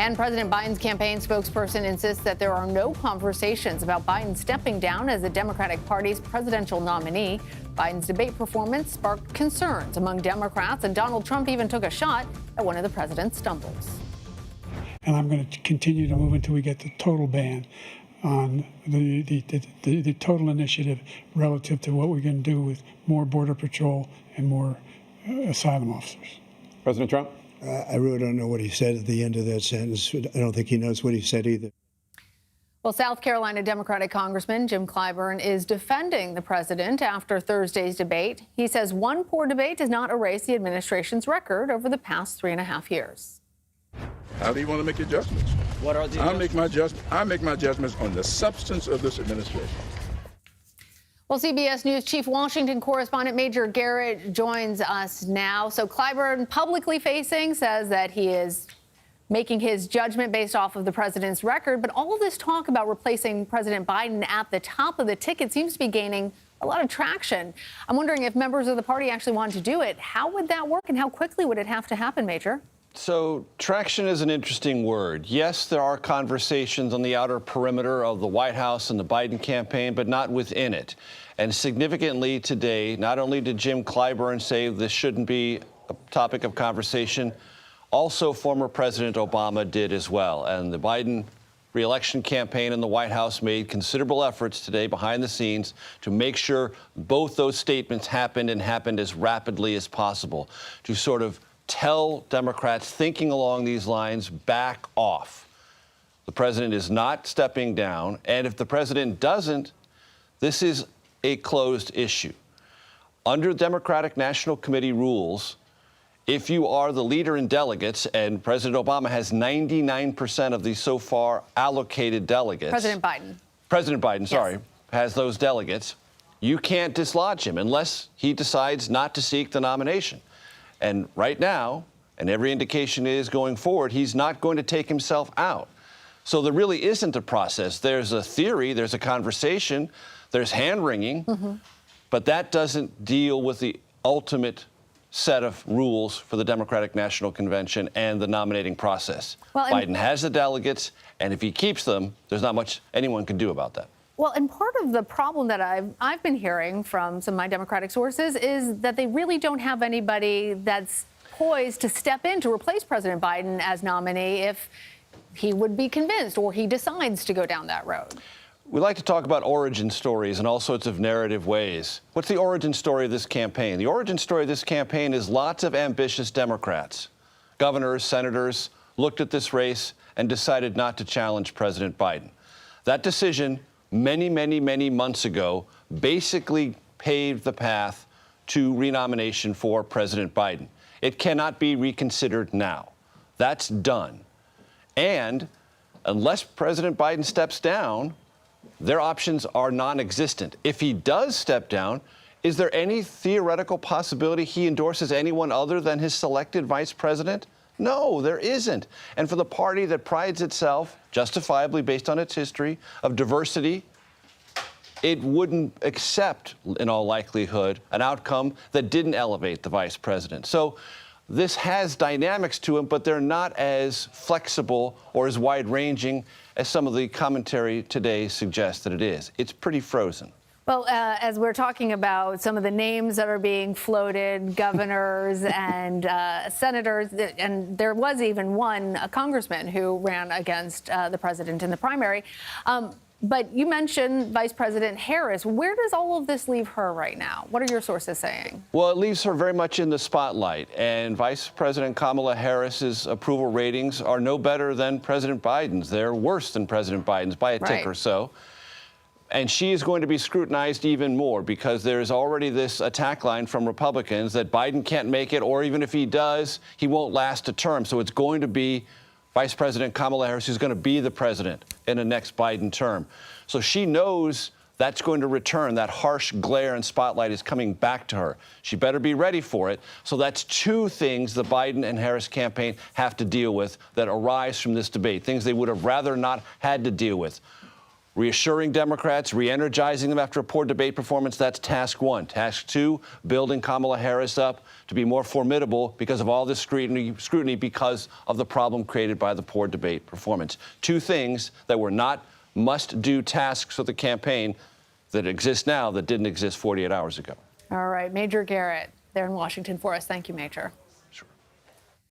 And President Biden's campaign spokesperson insists that there are no conversations about Biden stepping down as the Democratic Party's presidential nominee. Biden's debate performance sparked concerns among Democrats, and Donald Trump even took a shot at one of the president's stumbles. And I'm going to continue to move until we get the total ban on the total initiative relative to what we're going to do with more Border Patrol and more asylum officers. President Trump? I really don't know what he said at the end of that sentence. I don't think he knows what he said either. Well, South Carolina Democratic Congressman Jim Clyburn is defending the president after Thursday's debate. He says one poor debate does not erase the administration's record over the past 3.5 years. How do you want to make your judgments? What are the I make my judgments on the substance of this administration. Well, CBS News Chief Washington correspondent Major Garrett joins us now. So Clyburn, publicly facing, says that he is making his judgment based off of the president's record. But all of this talk about replacing President Biden at the top of the ticket seems to be gaining a lot of traction. I'm wondering if members of the party actually wanted to do it. How would that work and how quickly would it have to happen, Major? So traction is an interesting word. Yes, there are conversations on the outer perimeter of the White House and the Biden campaign, but not within it. And significantly today, not only did Jim Clyburn say this shouldn't be a topic of conversation, also former President Obama did as well. And the Biden re-election campaign in the White House made considerable efforts today behind the scenes to make sure both those statements happened and happened as rapidly as possible to sort of tell Democrats thinking along these lines, back off. The president is not stepping down. And if the president doesn't, this is a closed issue. Under Democratic National Committee rules, if you are the leader in delegates, and President Obama has 99% of the so far allocated delegates. President Biden. President Biden, sorry, Yes. has those delegates. You can't dislodge him unless he decides not to seek the nomination. And right now, and every indication is going forward, he's not going to take himself out. So there really isn't a process. There's a theory, there's a conversation, there's hand-wringing, but that doesn't deal with the ultimate set of rules for the Democratic National Convention and the nominating process. Well, Biden has the delegates, and if he keeps them, there's not much anyone can do about that. Well, and part of the problem that I've been hearing from some of my Democratic sources is that they really don't have anybody that's poised to step in to replace President Biden as nominee if he would be convinced or he decides to go down that road. We like to talk about origin stories in all sorts of narrative ways. What's the origin story of this campaign? The origin story of this campaign is lots of ambitious Democrats, governors, senators, looked at this race and decided not to challenge President Biden. That decision many, many, many months ago basically paved the path to renomination for President Biden. It cannot be reconsidered now. That's done. And unless President Biden steps down, their options are non-existent. If he does step down, is there any theoretical possibility he endorses anyone other than his selected vice president? No, there isn't. And for the party that prides itself, justifiably based on its history, of diversity, it wouldn't accept, in all likelihood, an outcome that didn't elevate the vice president. So this has dynamics to it, but they're not as flexible or as wide-ranging as some of the commentary today suggests that it is. It's pretty frozen. Well, as we're talking about some of the names that are being floated, governors and senators, and there was even a congressman who ran against the president in the primary. But you mentioned Vice President Harris. Where does all of this leave her right now? What are your sources saying? Well, it leaves her very much in the spotlight. And Vice President Kamala Harris's approval ratings are no better than President Biden's. They're worse than President Biden's by a tick or so. And she is going to be scrutinized even more because there is already this attack line from Republicans that Biden can't make it, or even if he does, he won't last a term. So it's going to be Vice President Kamala Harris who's going to be the president in the next Biden term. So she knows that's going to return. That harsh glare and spotlight is coming back to her. She better be ready for it. So that's two things the Biden and Harris campaign have to deal with that arise from this debate, things they would have rather not had to deal with. reassuring Democrats, re-energizing them after a poor debate performance. That's task one. Task two, building Kamala Harris up to be more formidable because of all this scrutiny because of the problem created by the poor debate performance. Two things that were not must-do tasks of the campaign that exist now that didn't exist 48 hours ago. All right, Major Garrett there in Washington for us. Thank you, Major.